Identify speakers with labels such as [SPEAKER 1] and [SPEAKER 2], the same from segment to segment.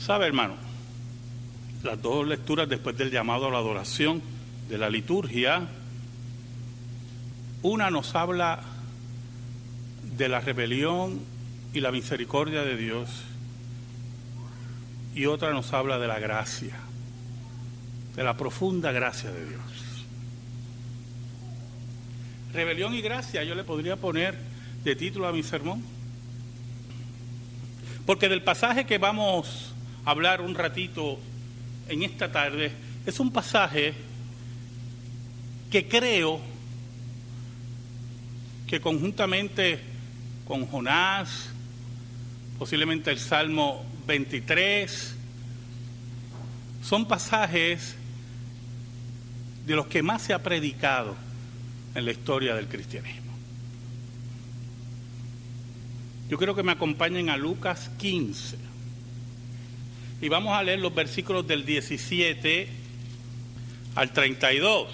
[SPEAKER 1] ¿Sabe, hermano? Las dos lecturas después del llamado a la adoración de la liturgia, una nos habla de la rebelión y la misericordia de Dios y otra nos habla de la gracia, de la profunda gracia de Dios. Rebelión y gracia, yo le podría poner de título a mi sermón, porque del pasaje que vamos a hablar un ratito en esta tarde, es un pasaje que creo que conjuntamente con Jonás, posiblemente el Salmo 23, son pasajes de los que más se ha predicado en la historia del cristianismo. Yo quiero que me acompañen a Lucas 15 y vamos a leer los versículos del 17 al 32.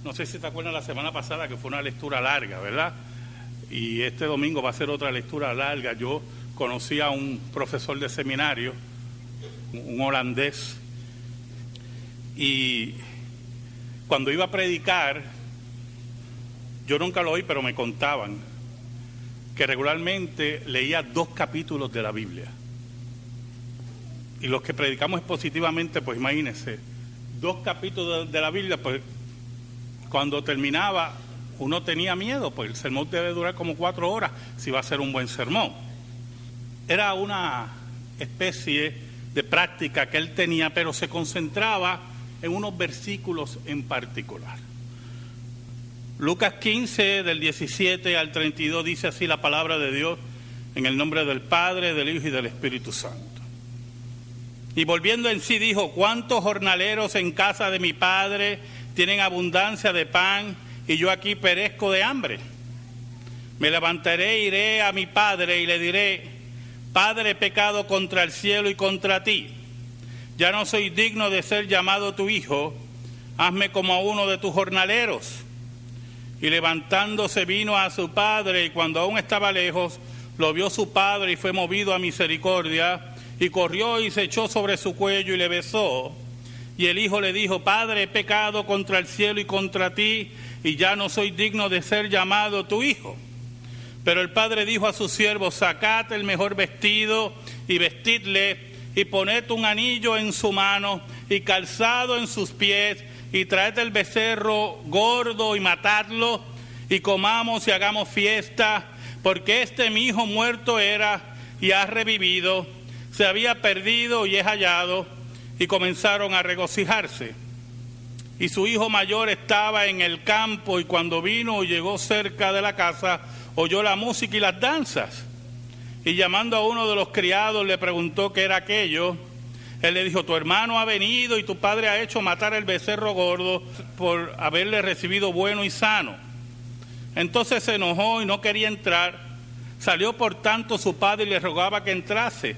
[SPEAKER 1] No sé si te acuerdas la semana pasada que fue una lectura larga, ¿verdad? Y este domingo va a ser otra lectura larga. Yo conocí a un profesor de seminario, un holandés, y cuando iba a predicar, yo nunca lo oí, pero me contaban que regularmente leía 2 capítulos de la Biblia. Y los que predicamos expositivamente, pues imagínense, 2 capítulos de la Biblia, pues cuando terminaba uno tenía miedo, pues el sermón debe durar como 4 horas si va a ser un buen sermón. Era una especie de práctica que él tenía, pero se concentraba en unos versículos en particular. Lucas 15, del 17 al 32, dice así la palabra de Dios, en el nombre del Padre, del Hijo y del Espíritu Santo. Y volviendo en sí dijo: ¿cuántos jornaleros en casa de mi Padre tienen abundancia de pan y yo aquí perezco de hambre? Me levantaré, iré a mi padre y le diré: Padre, he pecado contra el cielo y contra ti. Ya no soy digno de ser llamado tu hijo. Hazme como a uno de tus jornaleros. Y levantándose vino a su padre, y cuando aún estaba lejos, lo vio su padre y fue movido a misericordia, y corrió y se echó sobre su cuello y le besó. Y el hijo le dijo: Padre, he pecado contra el cielo y contra ti, y ya no soy digno de ser llamado tu hijo. Pero el padre dijo a sus siervos: sacad el mejor vestido y vestidle, y poned un anillo en su mano y calzado en sus pies, y traed el becerro gordo y matadlo, y comamos y hagamos fiesta, porque este mi hijo muerto era y ha revivido, se había perdido y es hallado. Y comenzaron a regocijarse. Y su hijo mayor estaba en el campo, y cuando vino y llegó cerca de la casa, oyó la música y las danzas. Y llamando a uno de los criados le preguntó qué era aquello. Él le dijo: tu hermano ha venido y tu padre ha hecho matar el becerro gordo por haberle recibido bueno y sano. Entonces se enojó y no quería entrar. Salió por tanto su padre y le rogaba que entrase.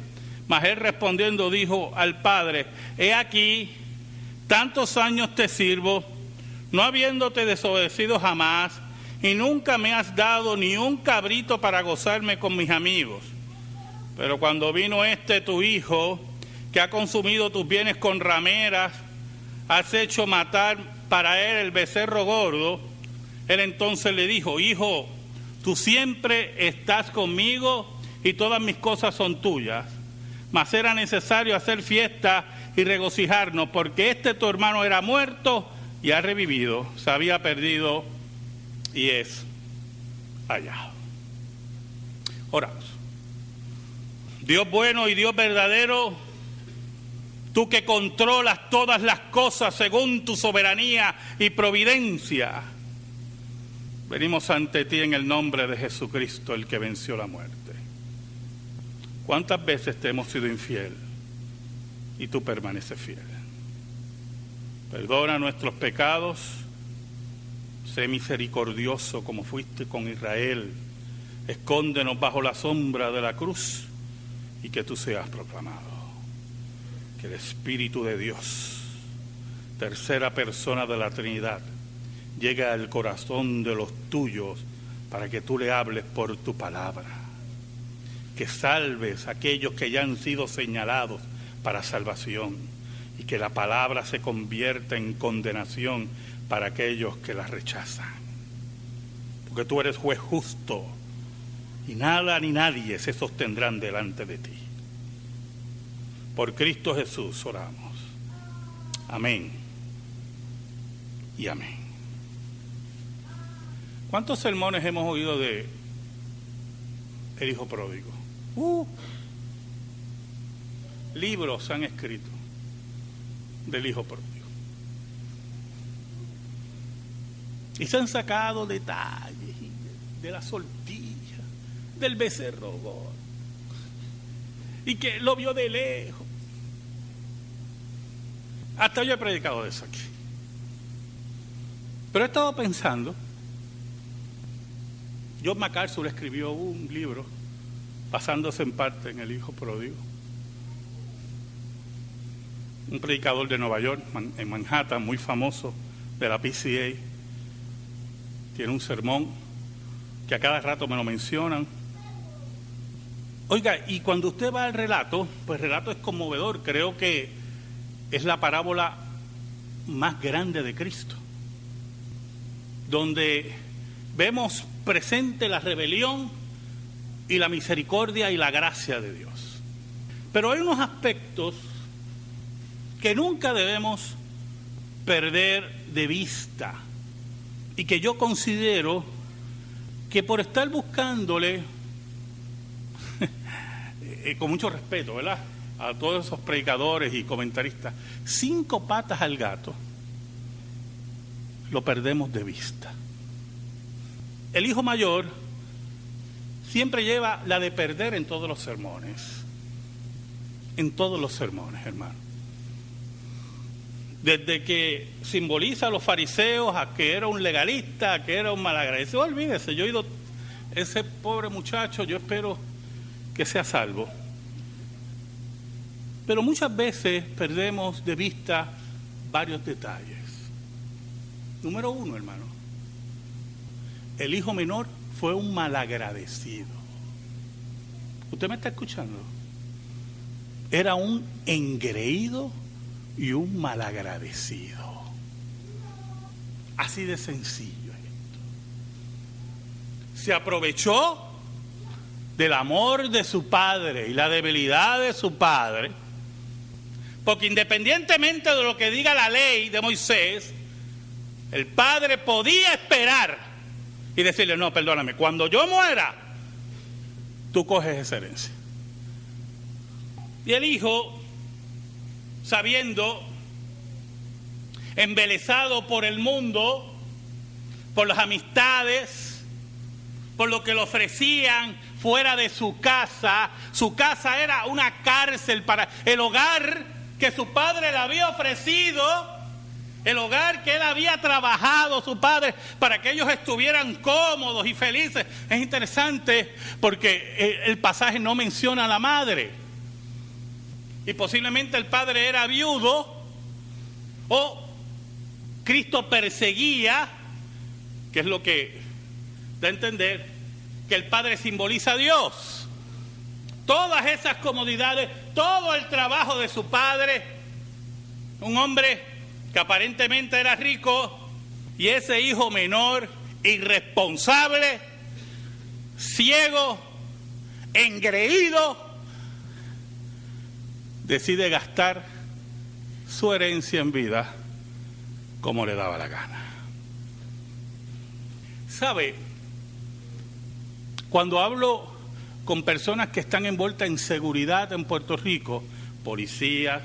[SPEAKER 1] Mas él respondiendo dijo al padre: he aquí, tantos años te sirvo, no habiéndote desobedecido jamás, y nunca me has dado ni un cabrito para gozarme con mis amigos. Pero cuando vino tu hijo, que ha consumido tus bienes con rameras, has hecho matar para él el becerro gordo. Él entonces le dijo: hijo, tú siempre estás conmigo y todas mis cosas son tuyas. Mas era necesario hacer fiesta y regocijarnos, porque tu hermano era muerto y ha revivido, se había perdido y es hallado. Oramos. Dios bueno y Dios verdadero, tú que controlas todas las cosas según tu soberanía y providencia, venimos ante ti en el nombre de Jesucristo, el que venció la muerte. ¿Cuántas veces te hemos sido infiel y tú permaneces fiel? Perdona nuestros pecados, sé misericordioso como fuiste con Israel, escóndenos bajo la sombra de la cruz y que tú seas proclamado. Que el Espíritu de Dios, tercera persona de la Trinidad, llegue al corazón de los tuyos para que tú le hables por tu palabra. que salves a aquellos que ya han sido señalados para salvación, y que la palabra se convierta en condenación para aquellos que la rechazan. Porque tú eres juez justo, y nada ni nadie se sostendrán delante de ti. Por Cristo Jesús oramos. Amén y amén. ¿Cuántos sermones hemos oído de el hijo pródigo? Libros se han escrito del hijo pródigo. Y se han sacado detalles de la sortilla, del becerro gordo, y que lo vio de lejos. Hasta yo he predicado de eso aquí. Pero he estado pensando, John MacArthur escribió un libro basándose en parte en el hijo pródigo. Un predicador de Nueva York, en Manhattan, muy famoso, de la PCA, tiene un sermón que a cada rato me lo mencionan. Oiga, y cuando usted va al relato, pues el relato es conmovedor. Creo que es la parábola más grande de Cristo, donde vemos presente la rebelión y la misericordia y la gracia de Dios. Pero hay unos aspectos que nunca debemos perder de vista, y que yo considero que por estar buscándole, con mucho respeto, ¿verdad?, a todos esos predicadores y comentaristas, 5 patas al gato, lo perdemos de vista. El hijo mayor siempre lleva la de perder en todos los sermones. En todos los sermones, hermano. Desde que simboliza a los fariseos, a que era un legalista, a que era un malagradecido. Olvídese, yo he ido, ese pobre muchacho, yo espero que sea salvo. Pero muchas veces perdemos de vista varios detalles. Número 1, hermano. El hijo menor fue un malagradecido. ¿Usted me está escuchando? Era un engreído y un malagradecido. Así de sencillo es esto. Se aprovechó del amor de su padre y la debilidad de su padre, porque independientemente de lo que diga la ley de Moisés, el padre podía esperar y decirle: no, perdóname, cuando yo muera, tú coges esa herencia. Y el hijo, sabiendo, embelesado por el mundo, por las amistades, por lo que le ofrecían fuera de su casa era una cárcel para el hogar que su padre le había ofrecido, el hogar que él había trabajado, su padre, para que ellos estuvieran cómodos y felices. Es interesante porque el pasaje no menciona a la madre. Y posiblemente el padre era viudo, o Cristo perseguía, que es lo que da a entender que el padre simboliza a Dios. Todas esas comodidades, todo el trabajo de su padre, un hombre que aparentemente era rico, y ese hijo menor, irresponsable, ciego, engreído, decide gastar su herencia en vida como le daba la gana. ¿Sabe? Cuando hablo con personas que están envueltas en seguridad en Puerto Rico, policías,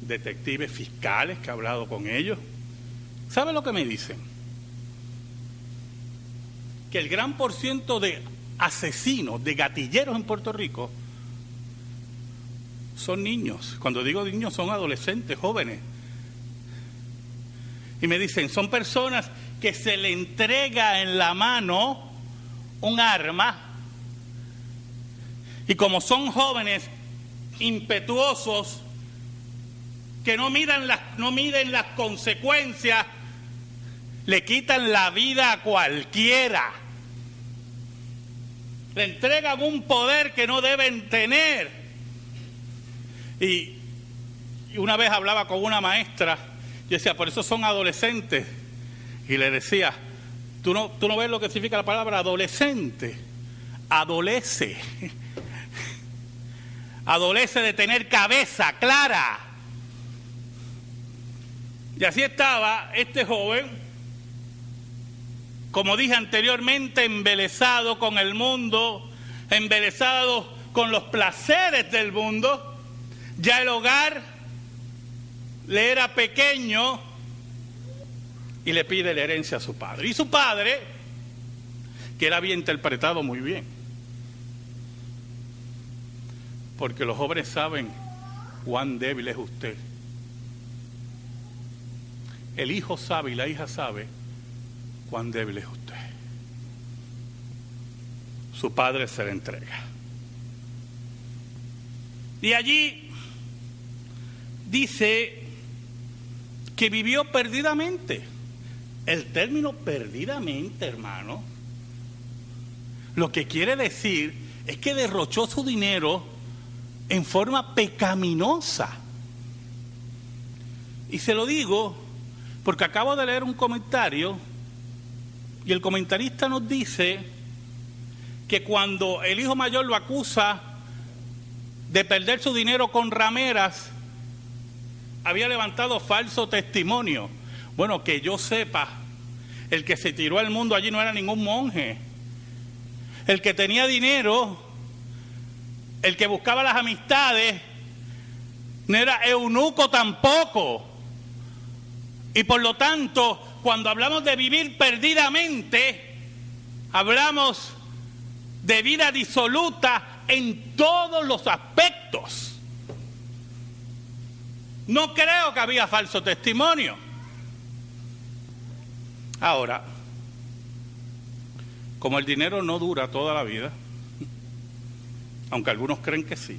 [SPEAKER 1] detectives, fiscales, que he hablado con ellos, ¿sabe lo que me dicen? Que el gran porciento de asesinos, de gatilleros en Puerto Rico, son niños. Cuando digo niños, son adolescentes, jóvenes. Y me dicen, son personas que se le entrega en la mano un arma, y como son jóvenes impetuosos, que no miden las consecuencias, le quitan la vida a cualquiera. Le entregan un poder que no deben tener. Y una vez hablaba con una maestra, yo decía, por eso son adolescentes. Y le decía, ¿tú no ves lo que significa la palabra adolescente? Adolece. Adolece de tener cabeza clara. Y así estaba este joven, como dije anteriormente, embelesado con el mundo, embelesado con los placeres del mundo. Ya el hogar le era pequeño y le pide la herencia a su padre. Y su padre, que él había interpretado muy bien, porque los jóvenes saben cuán débil es usted. El hijo sabe y la hija sabe cuán débil es usted. Su padre se le entrega. Y allí dice que vivió perdidamente. El término perdidamente, hermano, lo que quiere decir es que derrochó su dinero en forma pecaminosa. Y se lo digo porque acabo de leer un comentario y el comentarista nos dice que cuando el hijo mayor lo acusa de perder su dinero con rameras, había levantado falso testimonio. Bueno, que yo sepa, el que se tiró al mundo allí no era ningún monje. El que tenía dinero, el que buscaba las amistades, no era eunuco tampoco. Y por lo tanto, cuando hablamos de vivir perdidamente, hablamos de vida disoluta en todos los aspectos. No creo que había falso testimonio. Ahora, como el dinero no dura toda la vida, aunque algunos creen que sí,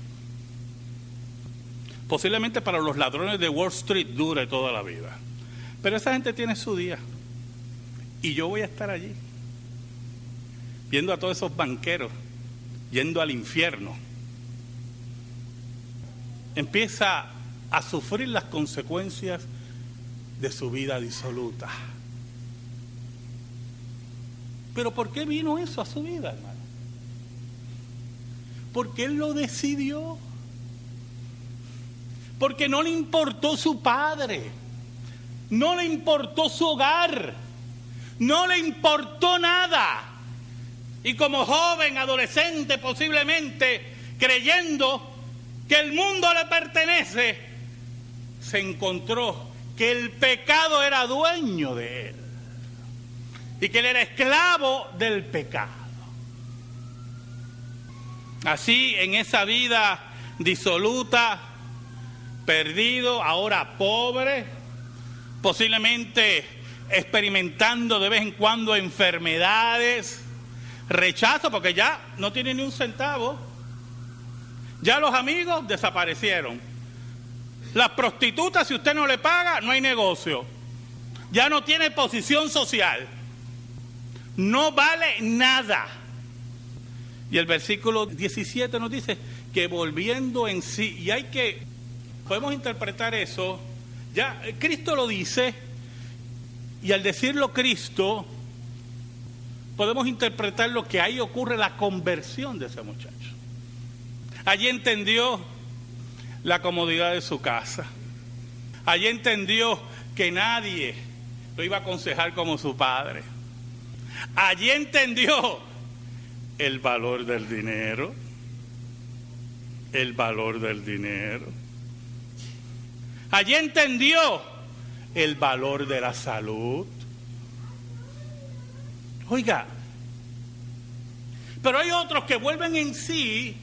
[SPEAKER 1] posiblemente para los ladrones de Wall Street dure toda la vida. Pero esa gente tiene su día. Y yo voy a estar allí, viendo a todos esos banqueros yendo al infierno. Empieza a sufrir las consecuencias de su vida disoluta. ¿Pero por qué vino eso a su vida, hermano? Porque él lo decidió. Porque no le importó su padre. No le importó su hogar. No le importó nada. Y como joven, adolescente, posiblemente, creyendo que el mundo le pertenece, se encontró que el pecado era dueño de él. Y que él era esclavo del pecado. Así, en esa vida disoluta, perdido, ahora pobre, posiblemente experimentando de vez en cuando enfermedades, rechazo, porque ya no tiene ni un centavo. Ya los amigos desaparecieron. Las prostitutas, si usted no le paga, no hay negocio. Ya no tiene posición social. No vale nada. Y el versículo 17 nos dice que volviendo en sí, y podemos interpretar eso, ya Cristo lo dice, y al decirlo Cristo, podemos interpretar lo que ahí ocurre, la conversión de ese muchacho. Allí entendió la comodidad de su casa. Allí entendió que nadie lo iba a aconsejar como su padre. Allí entendió el valor del dinero. El valor del dinero. Allí entendió el valor de la salud. Oiga, pero hay otros que vuelven en sí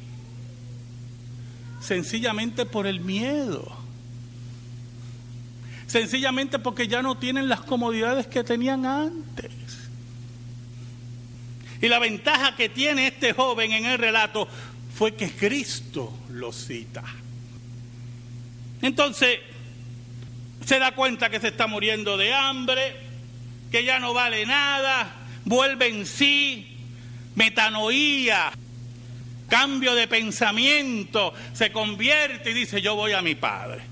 [SPEAKER 1] sencillamente por el miedo. Sencillamente porque ya no tienen las comodidades que tenían antes. Y la ventaja que tiene este joven en el relato fue que Cristo lo cita. Entonces, se da cuenta que se está muriendo de hambre, que ya no vale nada, vuelve en sí, metanoía, cambio de pensamiento, se convierte y dice, yo voy a mi padre.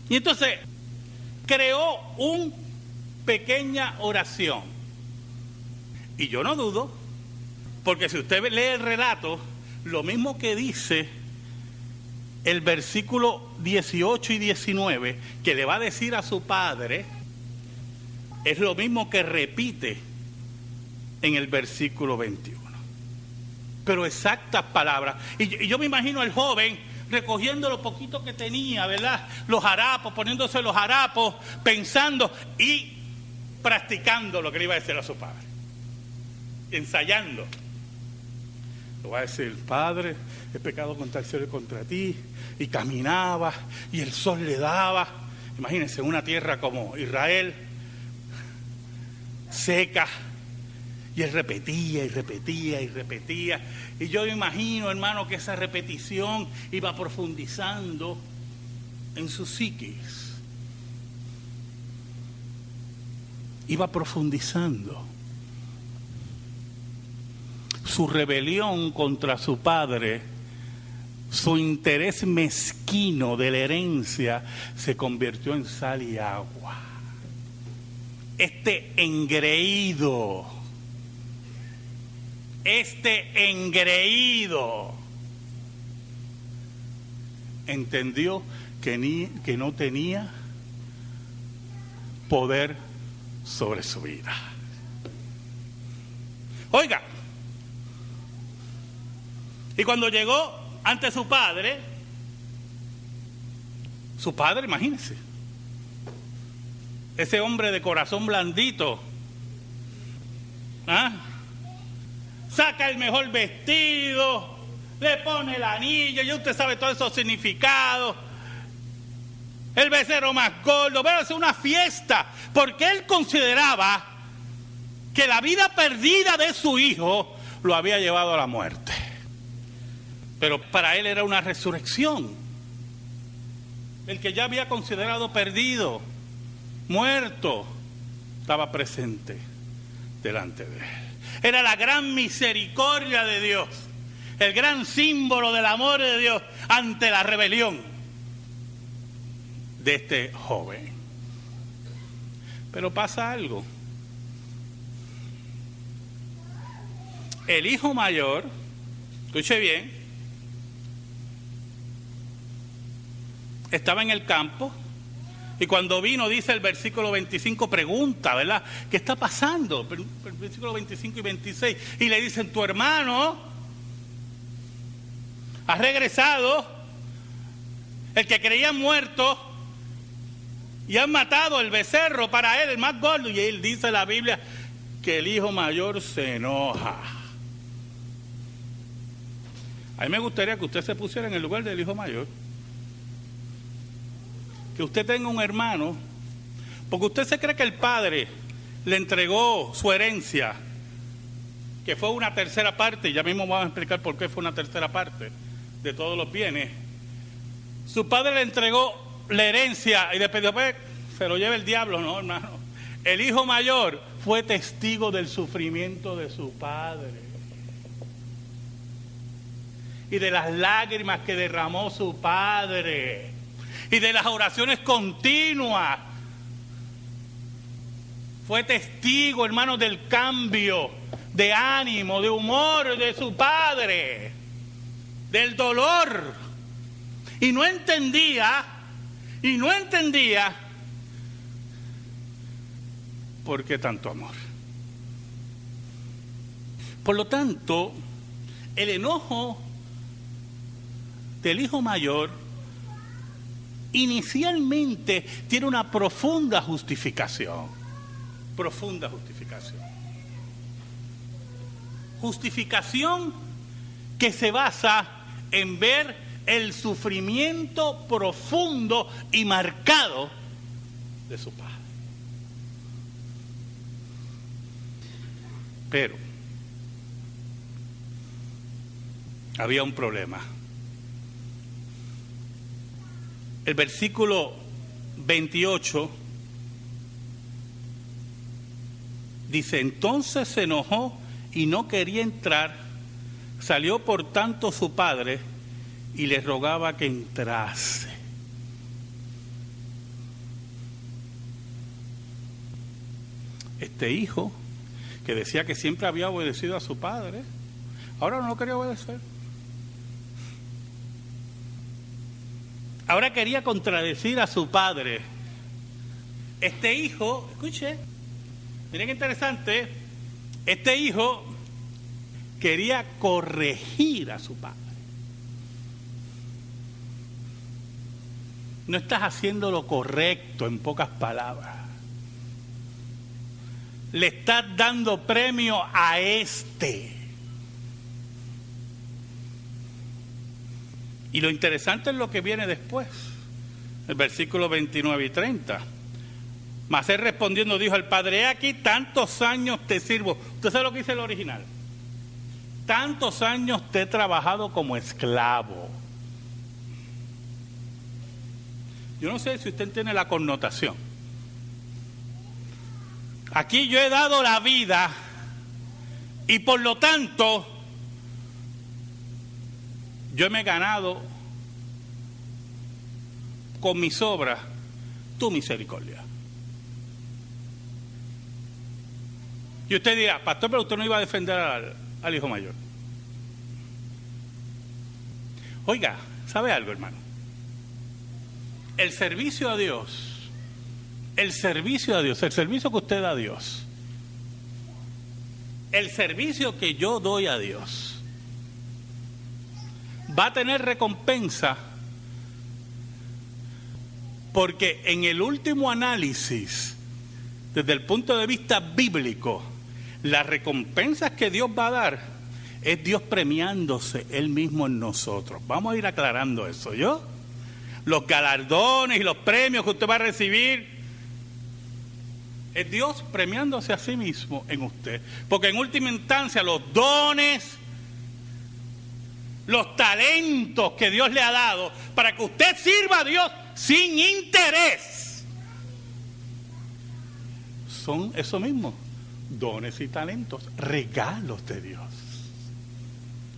[SPEAKER 1] Y entonces creó una pequeña oración. Y yo no dudo, porque si usted lee el relato, lo mismo que dice el versículo 18 y 19, que le va a decir a su padre, es lo mismo que repite en el versículo 21. Pero exactas palabras. Y yo me imagino al joven recogiendo lo poquito que tenía, ¿verdad? Los harapos, poniéndose los harapos, pensando y practicando lo que le iba a decir a su padre. Ensayando. Le va a decir, Padre, he pecado contra el cielo y contra ti. Y caminaba y el sol le daba. Imagínense, una tierra como Israel, seca. Y él repetía y repetía y repetía. Y yo me imagino, hermano, que esa repetición iba profundizando en su psiquis. Iba profundizando. Su rebelión contra su padre, su interés mezquino de la herencia, se convirtió en sal y agua. Este engreído entendió que no tenía poder sobre su vida. Oiga, y cuando llegó ante su padre, imagínense, ese hombre de corazón blandito, saca el mejor vestido, le pone el anillo, y usted sabe todos esos significados, el becerro más gordo, pero hace una fiesta, porque él consideraba que la vida perdida de su hijo lo había llevado a la muerte. Pero para él era una resurrección. El que ya había considerado perdido, muerto, estaba presente delante de él. Era la gran misericordia de Dios, el gran símbolo del amor de Dios ante la rebelión de este joven. Pero pasa algo. El hijo mayor, escuche bien, estaba en el campo y cuando vino, dice el versículo 25, pregunta, ¿verdad? ¿Qué está pasando? El versículo 25 y 26. Y le dicen, tu hermano ha regresado, el que creía muerto, y han matado el becerro para él, el más gordo. Y él dice en la Biblia que el hijo mayor se enoja. A mí me gustaría que usted se pusiera en el lugar del hijo mayor. Que usted tenga un hermano, porque usted se cree que el padre le entregó su herencia, que fue una tercera parte, y ya mismo vamos a explicar por qué fue una tercera parte de todos los bienes. Su padre le entregó la herencia y después se lo lleva el diablo. No, hermano. El hijo mayor fue testigo del sufrimiento de su padre y de las lágrimas que derramó su padre y de las oraciones continuas. Fue testigo, hermano, del cambio de ánimo, de humor de su padre, del dolor. Y no entendía por qué tanto amor. Por lo tanto, el enojo del hijo mayor inicialmente tiene una profunda justificación. Justificación que se basa en ver el sufrimiento profundo y marcado de su padre. Pero había un problema. El versículo 28 dice, entonces se enojó y no quería entrar Salió por tanto su padre y le rogaba que entrase. Este hijo, que decía que siempre había obedecido a su padre, ahora no lo quería obedecer. Ahora quería contradecir a su padre. Este hijo, escuche, miren qué interesante, este hijo quería corregir a su padre. No estás haciendo lo correcto, en pocas palabras. Le estás dando premio a este. Y lo interesante es lo que viene después, el versículo 29 y 30. Mas él respondiendo dijo al padre: he aquí tantos años te sirvo. ¿Usted sabe lo que dice el original? Tantos años te he trabajado como esclavo. Yo no sé si usted entiende la connotación. Aquí yo he dado la vida y por lo tanto yo me he ganado con mis obras tu misericordia. Y usted dirá: pastor, pero usted no iba a defender al hijo mayor. Oiga, ¿sabe algo, hermano? El servicio a Dios, el servicio que usted da a Dios, el servicio que yo doy a Dios, va a tener recompensa, porque en el último análisis, desde el punto de vista bíblico, las recompensas que Dios va a dar es Dios premiándose Él mismo en nosotros. Vamos a ir aclarando eso, ¿yo? Los galardones y los premios que usted va a recibir es Dios premiándose a sí mismo en usted, porque en última instancia los dones, los talentos que Dios le ha dado para que usted sirva a Dios sin interés, son eso mismo, dones y talentos, regalos de Dios,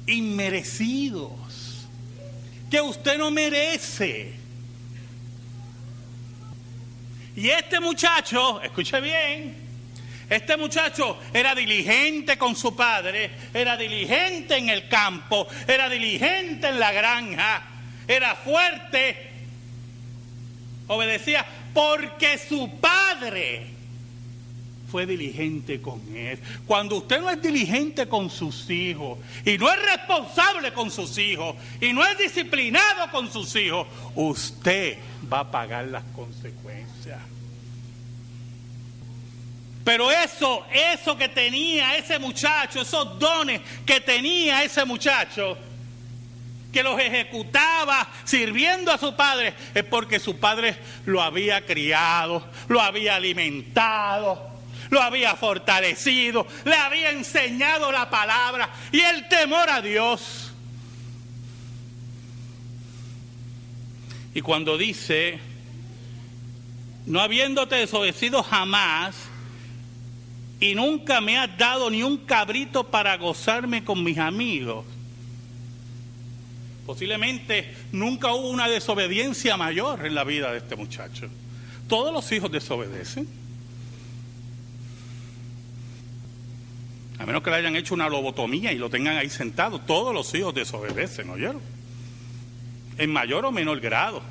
[SPEAKER 1] inmerecidos, que usted no merece. Y este muchacho, escuche bien, este muchacho era diligente con su padre, era diligente en el campo, era diligente en la granja, era fuerte, obedecía porque su padre fue diligente con él. Cuando usted no es diligente con sus hijos y no es responsable con sus hijos y no es disciplinado con sus hijos, usted va a pagar las consecuencias. Pero eso que tenía ese muchacho, esos dones que tenía ese muchacho, que los ejecutaba sirviendo a su padre, es porque su padre lo había criado, lo había alimentado, lo había fortalecido, le había enseñado la palabra y el temor a Dios. Y cuando dice: no habiéndote desobedecido jamás, y nunca me has dado ni un cabrito para gozarme con mis amigos. Posiblemente nunca hubo una desobediencia mayor en la vida de este muchacho. Todos los hijos desobedecen, a menos que le hayan hecho una lobotomía y lo tengan ahí sentado. Todos los hijos desobedecen, ¿oyeron? En mayor o menor grado.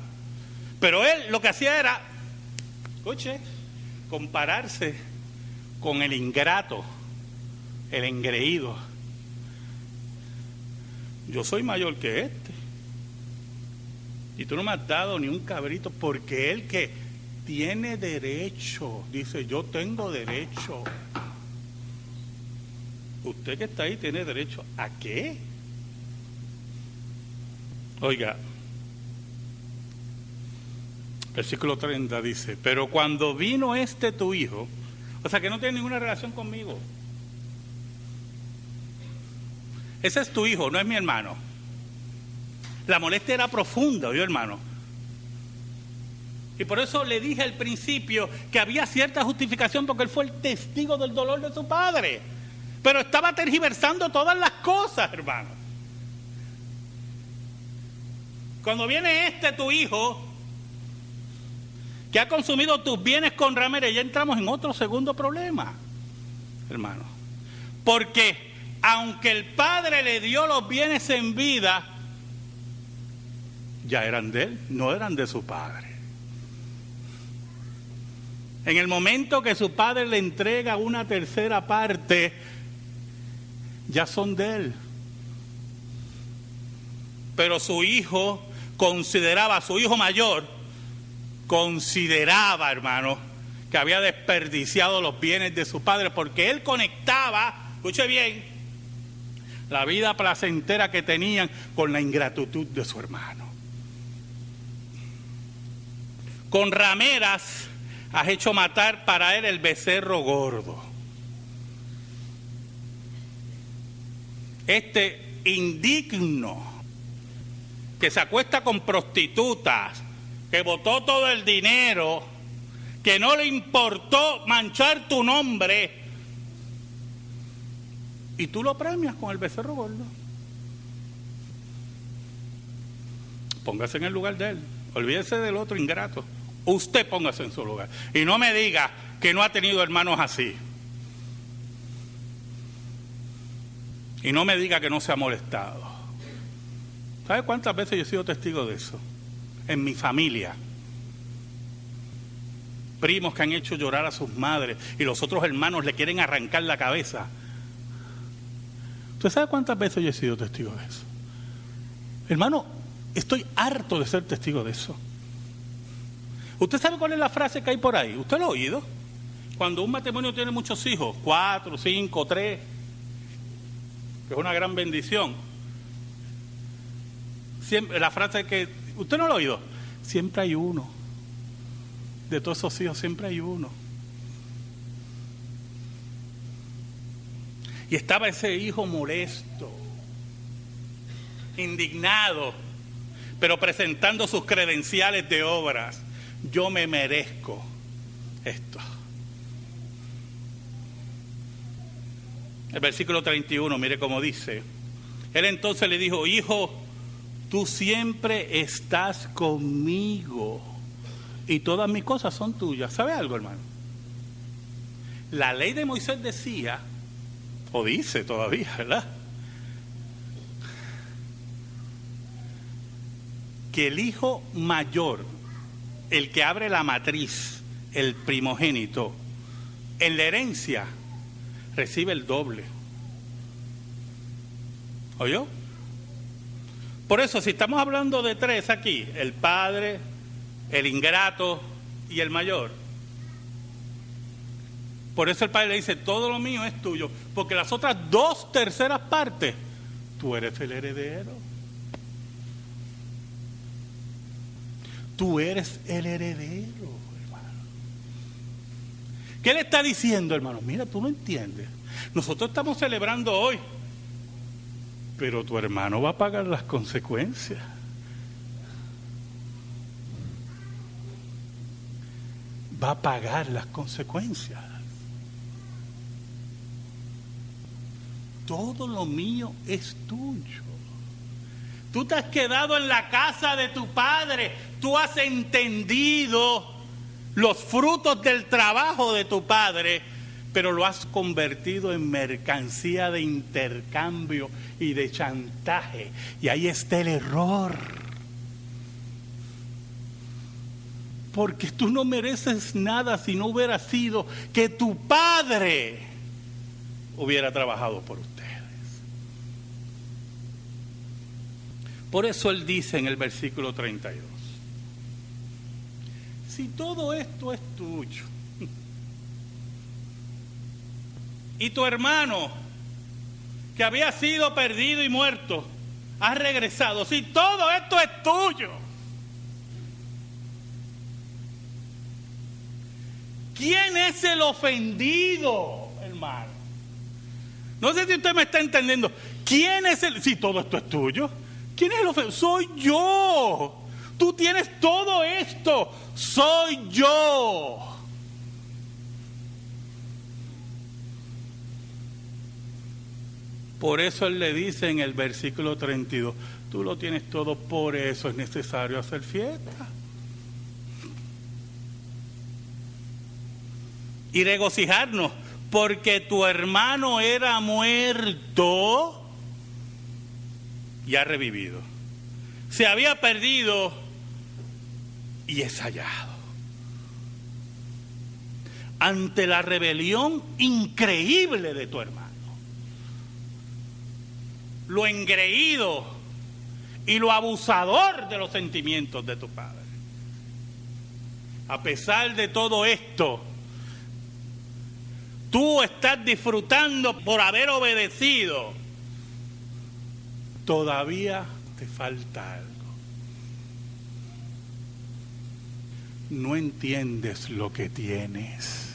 [SPEAKER 1] Pero él lo que hacía era, escuche, compararse con el ingrato, el engreído. Yo soy mayor que este y tú no me has dado ni un cabrito, porque él que tiene derecho, dice: yo tengo derecho. Usted que está ahí tiene derecho ¿a qué? Oiga, versículo 30 dice: pero cuando vino este tu hijo, o sea que no tiene ninguna relación conmigo, ese es tu hijo, no es mi hermano. La molestia era profunda, ¿oyó, hermano? Y por eso le dije al principio que había cierta justificación, porque él fue el testigo del dolor de su padre, pero estaba tergiversando todas las cosas, hermano. Cuando viene tu hijo, que ha consumido tus bienes con rameras, ya entramos en otro segundo problema, hermano. Porque aunque el padre le dio los bienes en vida, ya eran de él, no eran de su padre. En el momento que su padre le entrega una tercera parte, ya son de él. Pero su hijo consideraba, su hijo mayor, consideraba, hermano, que había desperdiciado los bienes de su padre, porque él conectaba, escuche bien, la vida placentera que tenían con la ingratitud de su hermano. Con rameras has hecho matar para él el becerro gordo. Este indigno que se acuesta con prostitutas, que botó todo el dinero, que no le importó manchar tu nombre, y tú lo premias con el becerro gordo. Póngase en el lugar de él, olvídese del otro ingrato. Usted póngase en su lugar y no me diga que no ha tenido hermanos así. Y no me diga que no se ha molestado. ¿Sabe cuántas veces yo he sido testigo de eso? En mi familia. Primos que han hecho llorar a sus madres y los otros hermanos le quieren arrancar la cabeza. ¿Usted sabe cuántas veces yo he sido testigo de eso? Hermano, estoy harto de ser testigo de eso. ¿Usted sabe cuál es la frase que hay por ahí? ¿Usted lo ha oído? Cuando un matrimonio tiene muchos hijos, 4, 5, 3, que es una gran bendición. Siempre, la frase que... ¿Usted no lo ha oído? Siempre hay uno. De todos esos hijos, siempre hay uno. Y estaba ese hijo molesto, indignado, pero presentando sus credenciales de obras. Yo me merezco esto. El versículo 31, mire cómo dice. Él entonces le dijo: hijo, tú siempre estás conmigo y todas mis cosas son tuyas. ¿Sabe algo, hermano? La ley de Moisés decía, o dice todavía, ¿verdad?, que el hijo mayor, el que abre la matriz, el primogénito, en la herencia recibe el doble. ¿Oyó? Por eso, si estamos hablando de 3 aquí, el padre, el ingrato y el mayor, por eso el padre le dice: todo lo mío es tuyo, porque las otras 2/3 partes, tú eres el heredero. Tú eres el heredero, hermano. ¿Qué le está diciendo, hermano? Mira, tú no entiendes. Nosotros estamos celebrando hoy, pero tu hermano va a pagar las consecuencias. Va a pagar las consecuencias. Todo lo mío es tuyo. Tú te has quedado en la casa de tu padre. Tú has entendido los frutos del trabajo de tu padre, pero lo has convertido en mercancía de intercambio y de chantaje. Y ahí está el error. Porque tú no mereces nada si no hubiera sido que tu padre hubiera trabajado por ustedes. Por eso él dice en el versículo 32, si todo esto es tuyo, y tu hermano, que había sido perdido y muerto, ha regresado, si todo esto es tuyo, ¿quién es el ofendido, hermano? No sé si usted me está entendiendo. ¿Quién es el... Si todo esto es tuyo, ¿quién es el ofendido? Soy yo. Tú tienes todo esto. Soy yo. Por eso él le dice en el versículo 32, Tú lo tienes todo, por eso es necesario hacer fiesta. Y regocijarnos, porque tu hermano era muerto y ha revivido. Se había perdido y es hallado. Ante la rebelión increíble de tu hermano, lo engreído y lo abusador de los sentimientos de tu padre, a pesar de todo esto, tú estás disfrutando por haber obedecido. Todavía te falta algo. No entiendes lo que tienes,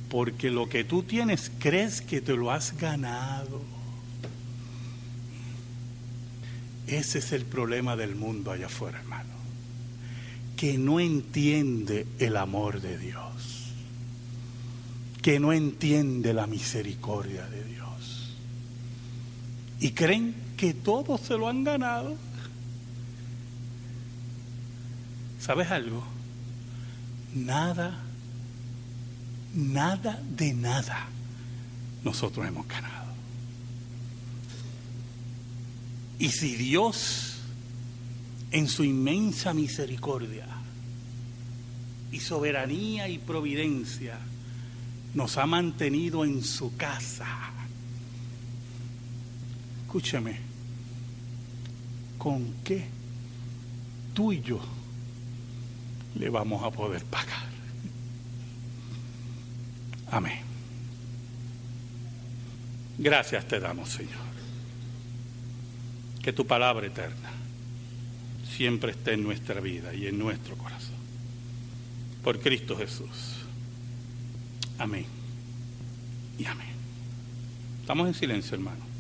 [SPEAKER 1] porque lo que tú tienes crees que te lo has ganado. Ese es el problema del mundo allá afuera, hermano, que no entiende el amor de Dios, que no entiende la misericordia de Dios, y creen que todos se lo han ganado. ¿Sabes algo? Nada de nada nosotros hemos ganado. Y si Dios, en su inmensa misericordia y soberanía y providencia, nos ha mantenido en su casa, escúchame, ¿con qué tú y yo le vamos a poder pagar? Amén. Gracias te damos, Señor. Que tu palabra eterna siempre esté en nuestra vida y en nuestro corazón. Por Cristo Jesús. Amén y amén. Estamos en silencio, hermano.